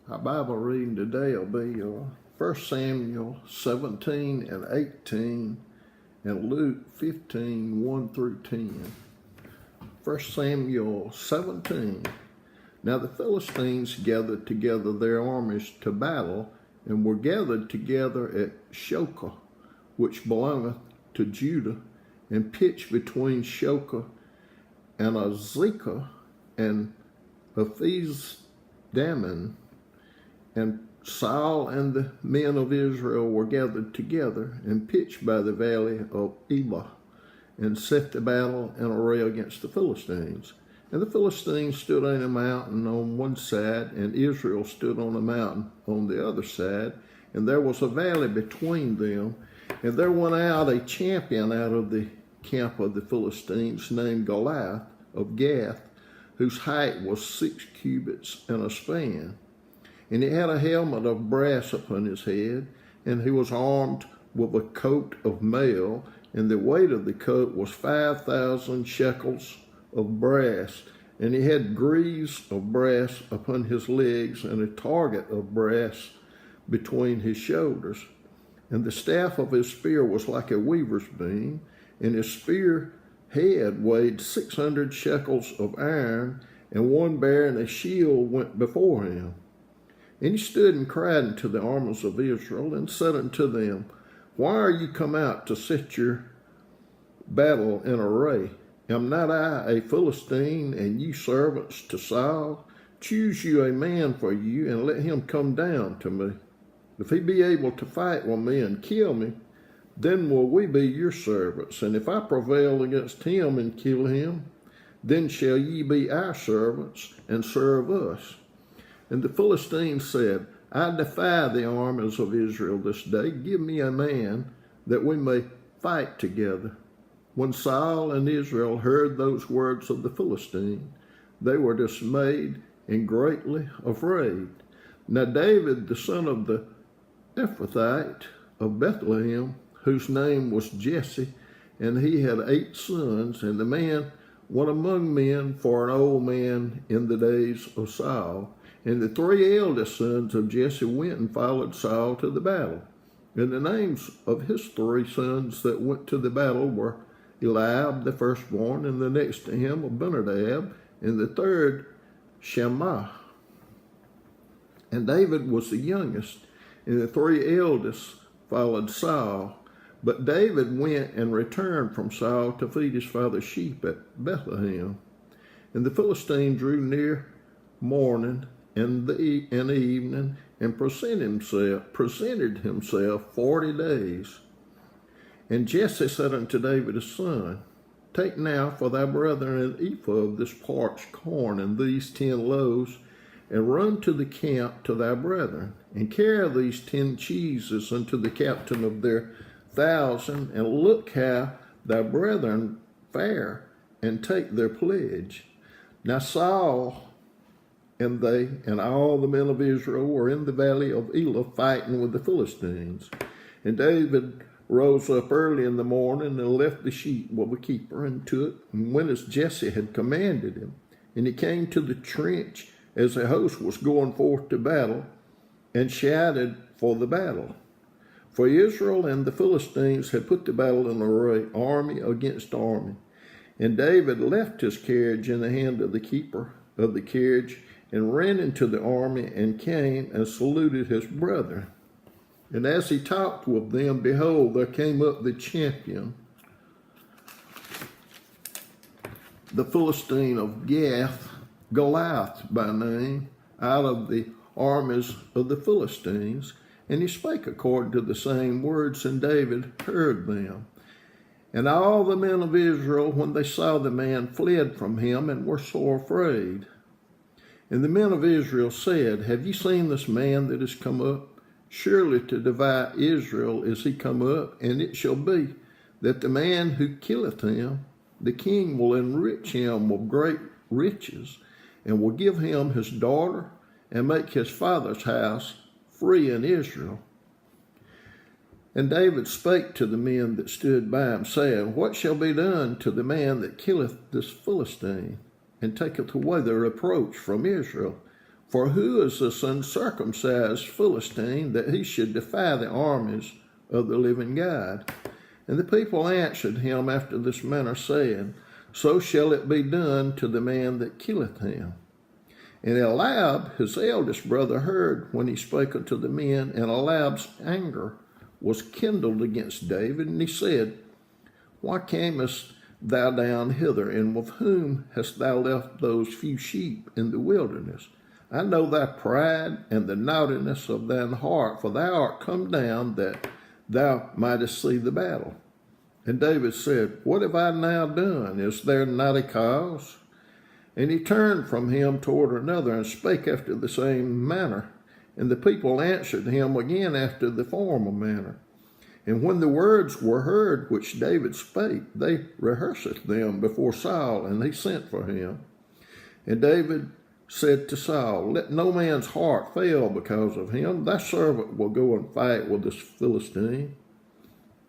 Our Bible reading today will be 1 Samuel 17 and 18 and Luke 15, 1 through 10. 1 Samuel 17. Now the Philistines gathered together their armies to battle, and were gathered together at Shoka, which belongeth to Judah, and pitched between Shoka and Azekah and Ephes-dammim. And Saul and the men of Israel were gathered together and pitched by the valley of Elah, and set the battle in array against the Philistines. And the Philistines stood on a mountain on one side, and Israel stood on a mountain on the other side, and there was a valley between them. And there went out a champion out of the camp of the Philistines, named Goliath of Gath, whose height was 6 cubits and a span. And he had a helmet of brass upon his head, and he was armed with a coat of mail, and the weight of the coat was 5,000 shekels of brass. And he had greaves of brass upon his legs, and a target of brass between his shoulders. And the staff of his spear was like a weaver's beam, and his spear head weighed 600 shekels of iron, and one bearing a shield went before him. And he stood and cried unto the armies of Israel, and said unto them, Why are you come out to set your battle in array? Am not I a Philistine, and you servants to Saul? Choose you a man for you, and let him come down to me. If he be able to fight with me and kill me, then will we be your servants. And if I prevail against him and kill him, then shall ye be our servants, and serve us. And the Philistines said, I defy the armies of Israel this day. Give me a man, that we may fight together. When Saul and Israel heard those words of the Philistine, they were dismayed and greatly afraid. Now David, the son of the Ephrathite of Bethlehem, whose name was Jesse, and he had 8 sons, and the man went among men for an old man in the days of Saul. And the 3 eldest sons of Jesse went and followed Saul to the battle. And the names of his 3 sons that went to the battle were Eliab the firstborn, and the next to him Abinadab, and the third Shammah. And David was the youngest, and the 3 eldest followed Saul. But David went and returned from Saul to feed his father's sheep at Bethlehem. And the Philistine drew near morning and evening, and presented himself 40 days. And Jesse said unto David his son, Take now for thy brethren an ephah of this parched corn, and these 10 loaves, and run to the camp to thy brethren, and carry these 10 cheeses unto the captain of their 1,000, and look how thy brethren fare, and take their pledge. Now Saul and they and all the men of Israel were in the valley of Elah fighting with the Philistines. And David rose up early in the morning and left the sheep with the keeper, and took and went as Jesse had commanded him. And he came to the trench as the host was going forth to battle, and shouted for the battle. For Israel and the Philistines had put the battle in array, army against army. And David left his carriage in the hand of the keeper of the carriage, and ran into the army, and came and saluted his brethren. And as he talked with them, behold, there came up the champion, the Philistine of Gath, Goliath by name, out of the armies of the Philistines. And he spake according to the same words, and David heard them. And all the men of Israel, when they saw the man, fled from him, and were sore afraid. And the men of Israel said, Have ye seen this man that is come up? Surely to divide Israel is he come up, and it shall be that the man who killeth him, the king will enrich him with great riches, and will give him his daughter, and make his father's house free in Israel. And David spake to the men that stood by him, saying, What shall be done to the man that killeth this Philistine, and taketh away the reproach from Israel? For who is this uncircumcised Philistine that he should defy the armies of the living God? And the people answered him after this manner, saying, So shall it be done to the man that killeth him. And Eliab, his eldest brother, heard when he spake unto the men, and Eliab's anger was kindled against David, and he said, Why camest thou down hither, and with whom hast thou left those few sheep in the wilderness? I know thy pride and the naughtiness of thine heart, for thou art come down that thou mightest see the battle. And David said, What have I now done? Is there not a cause? And he turned from him toward another, and spake after the same manner. And the people answered him again after the former manner. And when the words were heard which David spake, they rehearsed them before Saul, and he sent for him. And David said to Saul, Let no man's heart fail because of him. Thy servant will go and fight with this Philistine.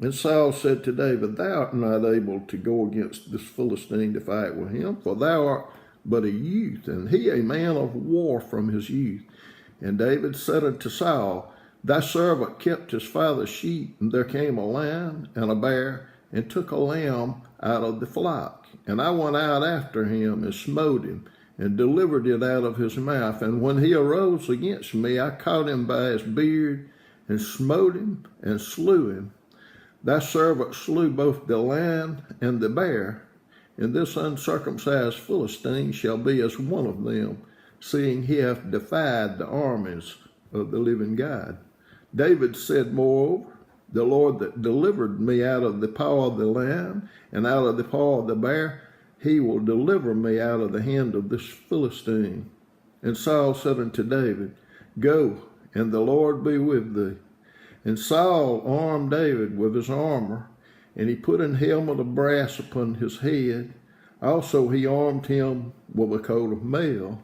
And Saul said to David, Thou art not able to go against this Philistine to fight with him, for thou art but a youth, and he a man of war from his youth. And David said unto Saul, Thy servant kept his father's sheep, and there came a lion and a bear, and took a lamb out of the flock. And I went out after him, and smote him, and delivered it out of his mouth. And when he arose against me, I caught him by his beard, and smote him, and slew him. Thy servant slew both the lion and the bear, and this uncircumcised Philistine shall be as one of them, seeing he hath defied the armies of the living God. David said, Moreover, the Lord that delivered me out of the paw of the lion and out of the paw of the bear, he will deliver me out of the hand of this Philistine. And Saul said unto David, Go, and the Lord be with thee. And Saul armed David with his armor, and he put an helmet of brass upon his head. Also he armed him with a coat of mail.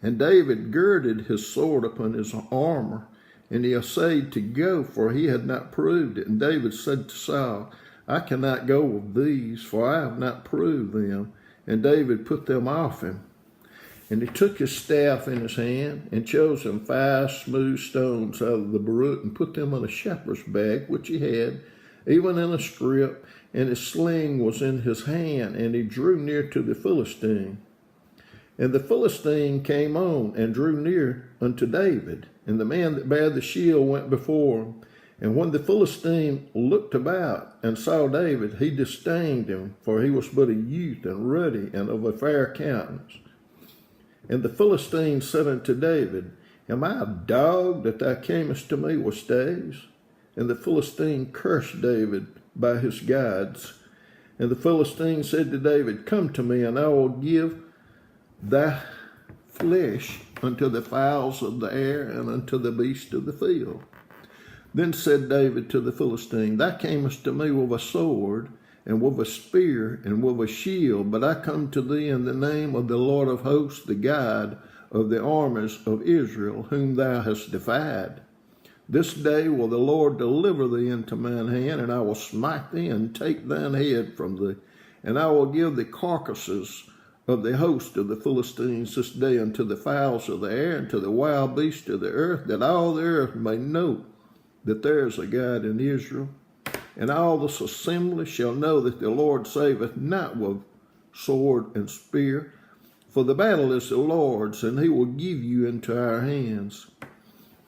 And David girded his sword upon his armor, and he essayed to go, for he had not proved it. And David said to Saul, I cannot go with these, for I have not proved them. And David put them off him. And he took his staff in his hand, and chose him 5 smooth stones out of the brook, and put them in a shepherd's bag, which he had, even in a strip, and his sling was in his hand, and he drew near to the Philistine. And the Philistine came on, and drew near unto David, and the man that bare the shield went before him. And when the Philistine looked about and saw David, he disdained him, for he was but a youth, and ruddy, and of a fair countenance. And the Philistine said unto David, Am I a dog that thou camest to me with staves? And the Philistine cursed David by his gods. And the Philistine said to David, Come to me, and I will give thy flesh unto the fowls of the air, and unto the beasts of the field. Then said David to the Philistine, Thou camest to me with a sword, and with a spear, and with a shield, but I come to thee in the name of the Lord of hosts, the God of the armies of Israel, whom thou hast defied. This day will the Lord deliver thee into mine hand, and I will smite thee, and take thine head from thee. And I will give the carcasses of the host of the Philistines this day unto the fowls of the air, and to the wild beasts of the earth, that all the earth may know that there is a God in Israel. And all this assembly shall know that the Lord saveth not with sword and spear, for the battle is the Lord's, and he will give you into our hands.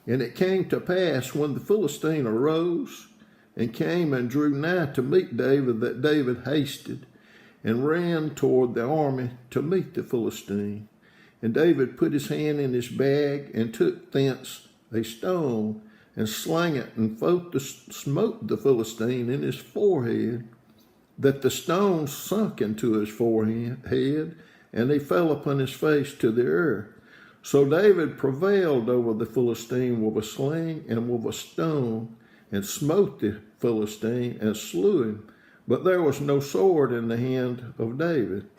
And it came to pass, when the Philistine arose and came and drew nigh to meet David, that David hasted and ran toward the army to meet the Philistine. And David put his hand in his bag, and took thence a stone, and slang it, and smote the Philistine in his forehead, that the stone sunk into his forehead, and he fell upon his face to the earth. So David prevailed over the Philistine with a sling and with a stone, and smote the Philistine, and slew him. But there was no sword in the hand of David.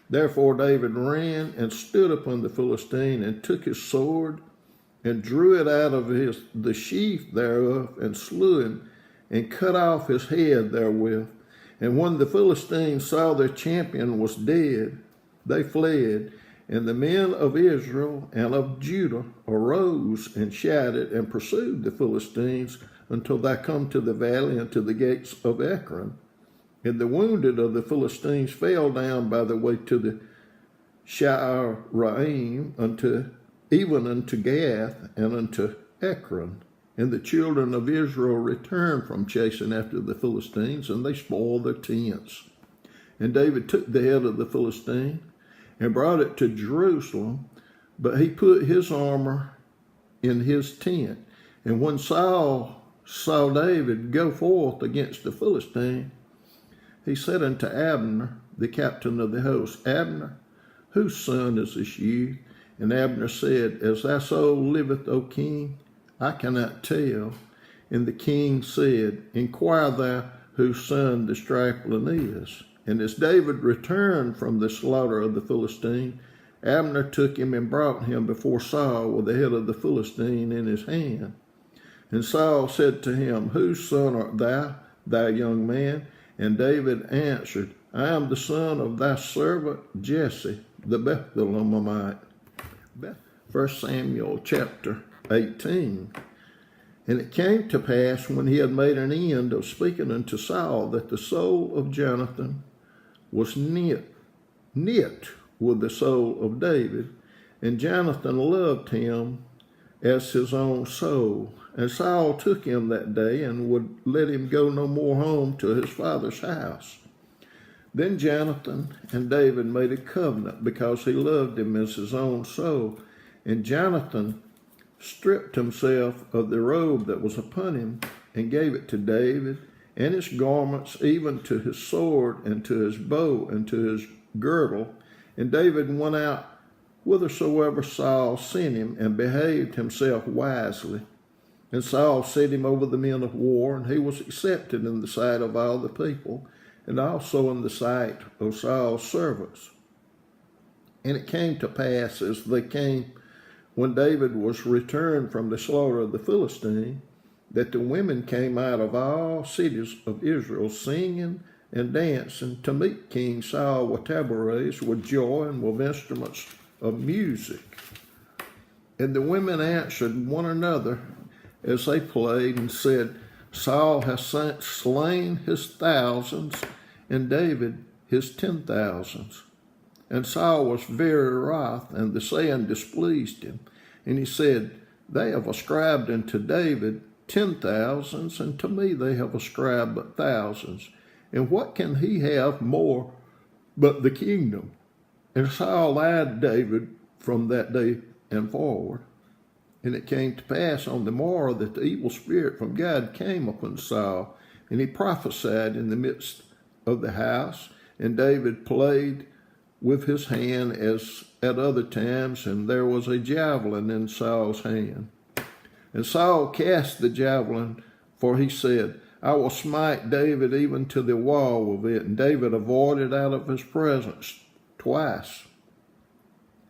Therefore David ran and stood upon the Philistine, and took his sword, and drew it out of the sheath thereof, and slew him, and cut off his head therewith. And when the Philistines saw their champion was dead, they fled, And the men of Israel and of Judah arose and shouted and pursued the Philistines until they come to the valley and to the gates of Ekron. And the wounded of the Philistines fell down by the way to the Shaaraim, even unto Gath and unto Ekron. And the children of Israel returned from chasing after the Philistines, and they spoiled their tents. And David took the head of the Philistine and brought it to Jerusalem, but he put his armor in his tent. And when Saul saw David go forth against the Philistine, he said unto Abner, the captain of the host, Abner, whose son is this youth? And Abner said, As thy soul liveth, O king, I cannot tell. And the king said, Inquire thou whose son the stripling is. And as David returned from the slaughter of the Philistine, Abner took him and brought him before Saul with the head of the Philistine in his hand. And Saul said to him, Whose son art thou, thou young man? And David answered, I am the son of thy servant Jesse, the Bethlehemite. 1 Samuel chapter 18. And it came to pass, when he had made an end of speaking unto Saul, that the soul of Jonathan was knit with the soul of David, and Jonathan loved him as his own soul. And Saul took him that day, and would let him go no more home to his father's house. Then Jonathan and David made a covenant, because he loved him as his own soul. And Jonathan stripped himself of the robe that was upon him, and gave it to David, and his garments, even to his sword, and to his bow, and to his girdle. And David went out whithersoever Saul sent him, and behaved himself wisely. And Saul set him over the men of war, and he was accepted in the sight of all the people, and also in the sight of Saul's servants. And it came to pass, as they came, when David was returned from the slaughter of the Philistine, that the women came out of all cities of Israel, singing and dancing, to meet King Saul with tabrets, with joy, and with instruments of music. And the women answered one another as they played, and said, Saul has slain his thousands, and David his 10,000s. And Saul was very wroth, and the saying displeased him. And he said, They have ascribed unto David 10,000s, and to me they have ascribed but thousands. And what can he have more but the kingdom? And Saul lied David from that day and forward. And it came to pass on the morrow that the evil spirit from God came upon Saul, and he prophesied in the midst of the house. And David played with his hand as at other times, and there was a javelin in Saul's hand. And Saul cast the javelin, for he said, I will smite David even to the wall with it. And David avoided out of his presence twice.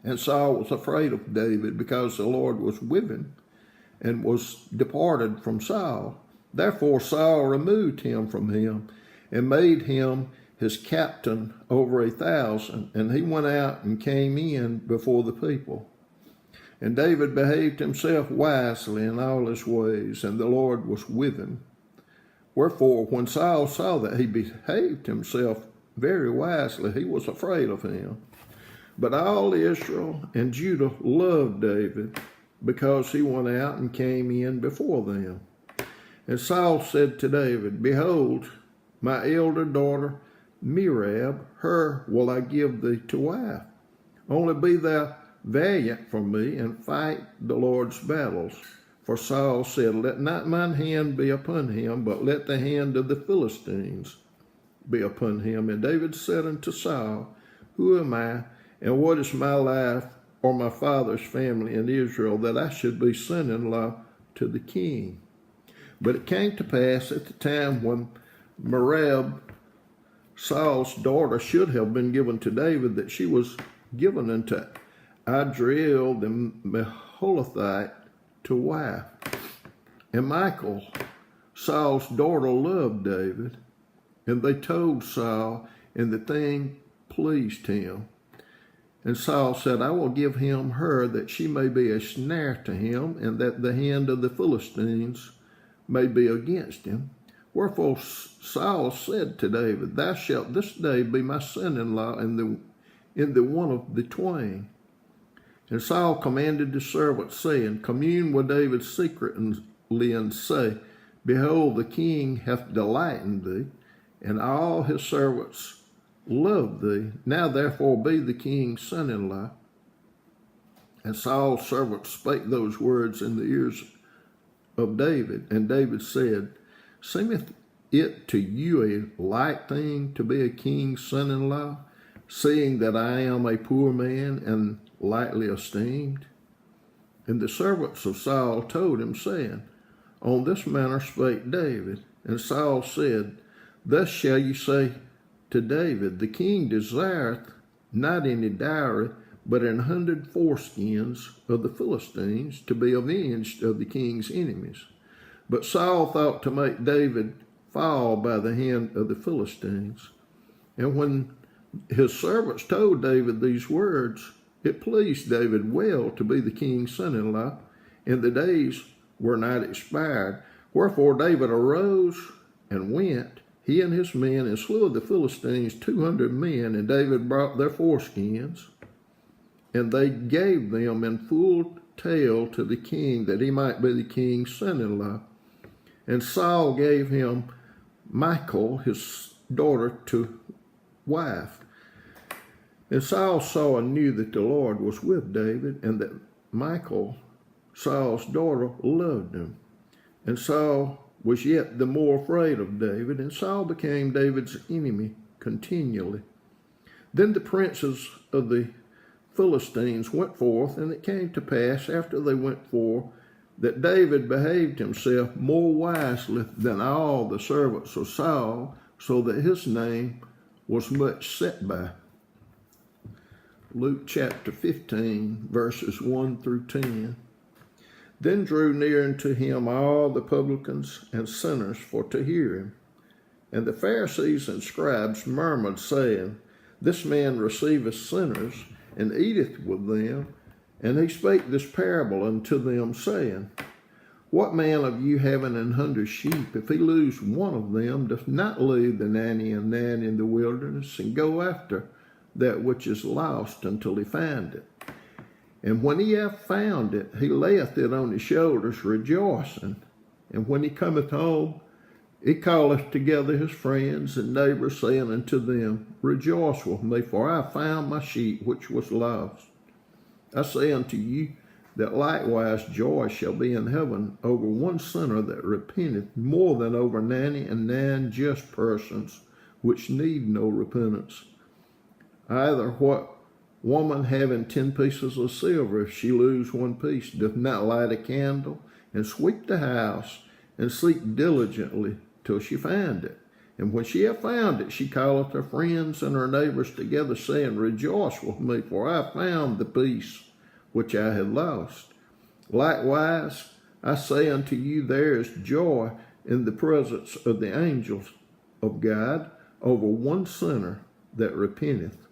And Saul was afraid of David, because the Lord was with him, and was departed from Saul. Therefore Saul removed him from him, and made him his captain over 1,000. And he went out and came in before the people. And David behaved himself wisely in all his ways, and the Lord was with him. Wherefore, when Saul saw that he behaved himself very wisely, he was afraid of him. But all Israel and Judah loved David, because he went out and came in before them. And Saul said to David, Behold, my elder daughter Merab, her will I give thee to wife. Only be thou valiant for me, and fight the Lord's battles. For Saul said, Let not mine hand be upon him, but let the hand of the Philistines be upon him. And David said unto Saul, Who am I, and what is my life or my father's family in Israel, that I should be son-in-law to the king? But it came to pass at the time when Merab, Saul's daughter, should have been given to David, that she was given unto Adriel the Meholathite to wife. And Michal, Saul's daughter, loved David, and they told Saul, and the thing pleased him. And Saul said, I will give him her, that she may be a snare to him, and that the hand of the Philistines may be against him. Wherefore Saul said to David, Thou shalt this day be my son-in-law in the one of the twain. And Saul commanded the servants, saying, Commune with David secretly, and say, Behold, the king hath delight in thee, and all his servants love thee. Now therefore be the king's son-in-law. And Saul's servants spake those words in the ears of David. And David said, Seemeth it to you a light thing to be a king's son-in-law, seeing that I am a poor man and lightly esteemed? And the servants of Saul told him, saying, On this manner spake David. And Saul said, Thus shall you say to David, The king desireth not any dowry, but 100 foreskins of the Philistines, to be avenged of the king's enemies. But Saul thought to make David fall by the hand of the Philistines. And when his servants told David these words, it pleased David well to be the king's son-in-law, and the days were not expired. Wherefore David arose and went, he and his men, and slew of the Philistines 200 men, and David brought their foreskins, and they gave them in full tale to the king, that he might be the king's son-in-law. And Saul gave him Michal, his daughter, to wife. And Saul saw and knew that the Lord was with David, and that Michal, Saul's daughter, loved him. And Saul was yet the more afraid of David, and Saul became David's enemy continually. Then the princes of the Philistines went forth, and it came to pass, after they went forth, that David behaved himself more wisely than all the servants of Saul, so that his name was much set by. Luke chapter 15, verses 1 through 10. Then drew near unto him all the publicans and sinners for to hear him. And the Pharisees and scribes murmured, saying, This man receiveth sinners, and eateth with them. And he spake this parable unto them, saying, What man of you having 100 sheep, if he lose one of them, doth not leave the 99 in the wilderness, and go after that which is lost until he find it? And when he hath found it, he layeth it on his shoulders, rejoicing. And when he cometh home, he calleth together his friends and neighbors, saying unto them, Rejoice with me, for I have found my sheep which was lost. I say unto you, that likewise joy shall be in heaven over one sinner that repenteth, more than over 99 just persons which need no repentance. Either what woman having 10 pieces of silver, if she lose one piece, doth not light a candle, and sweep the house, and seek diligently till she find it? And when she hath found it, she calleth her friends and her neighbors together, saying, Rejoice with me, for I have found the piece which I had lost. Likewise, I say unto you, there is joy in the presence of the angels of God over one sinner that repenteth.